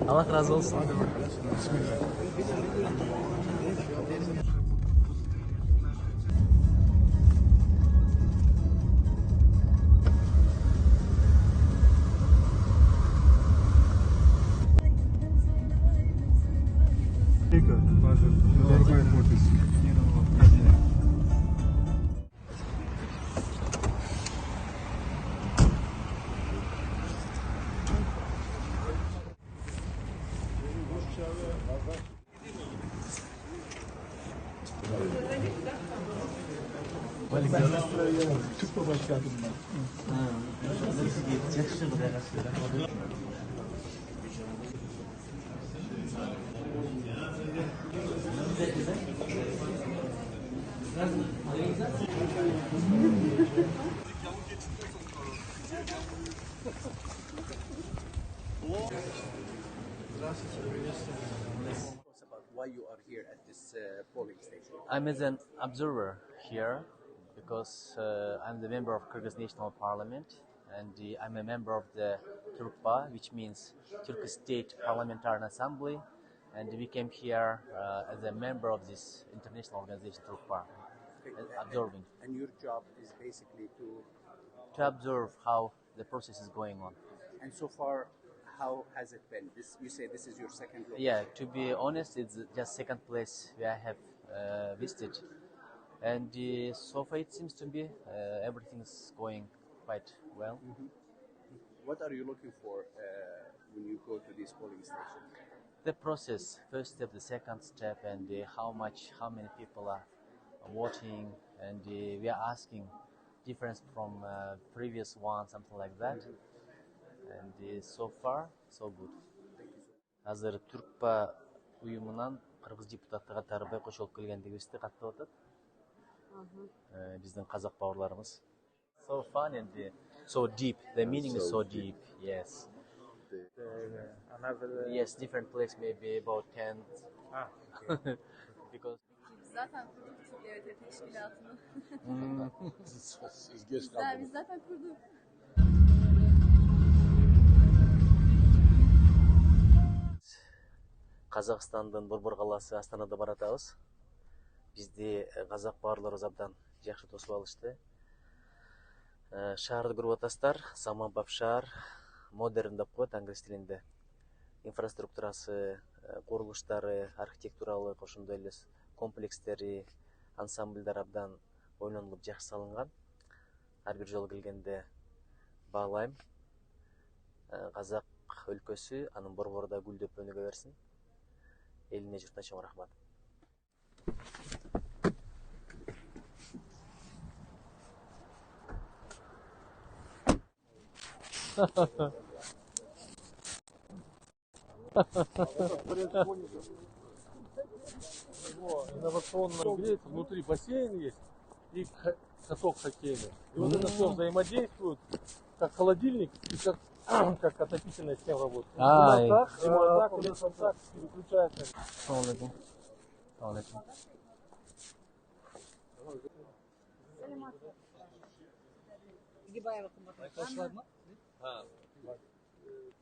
Allah razı olsun. Why you are here at this polling station? I'm as an observer here because I'm the member of Kyrgyz National Parliament and I'm a member of the Turkpa, which means Turkish State Parliamentary Assembly, and we came here as a member of this international organization Turkpa, observing. And your job is basically to observe how the process is going on. And so far, how has it been? You say this is your second location? Yeah, to be honest, it's just second place where I have visited, and so far it seems to be everything's going quite well. Mm-hmm. What are you looking for when you go to these polling stations? The process, first step, the second step, and how many people are voting, and we are asking difference from previous one, something like that. And so far, so good. Азыр Түркпа уюмунан кыргыз депутаты катары кошулуп келгендигибизди каттап атат. Биздин казак бауырларыбыз. So fun and so deep. The meaning is so deep. Yes. Yes, different place maybe about 10. Okay. Because Zaten kurduk devlet teşkilatını. Siz geç Biz kaldınız. zaten kurduk. Казакстандын Борбор калаасы Астанада баратабыз. Бизди казак баарларыбыз абдан жакшы тосуп алышты. Шаарды көрүп атасыздар, заманбап шаар, модерн деп коет англис тилинде. Инфраструктурасы, курулуштары, архитектуралык, ошондой эле комплекстери, ансамбльдар абдан ойлонулуп жакшы салынган. Ар бир жолу келгенде баалайм. Казак өлкөсү анын борборунда гүлдөп өнүгө берсин. Элине журтуна чоң рахмат. Инновационная греется, внутри бассейн есть и каток хоккейный. И вот это все взаимодействует, как холодильник и как отопительная система работает. Так, переключается.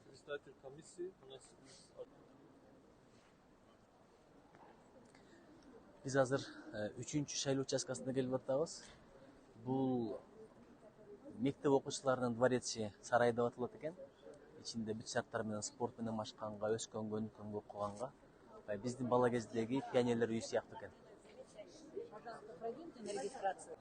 Председатель комиссии у нас. Биз азыр 3-чү шайлоо участкасына келип атабыз. Бул мектеп окуучуларынын двореци сарай деп аталат экен. Ичинде бүт шарттар менен спорт менен машканга, өскөнгө, өнүккөнгө окуганга. Биздин бала кездеги пионерлер үйү сыяктуу экен. Пожалуйста, пройдемте на регистрацию.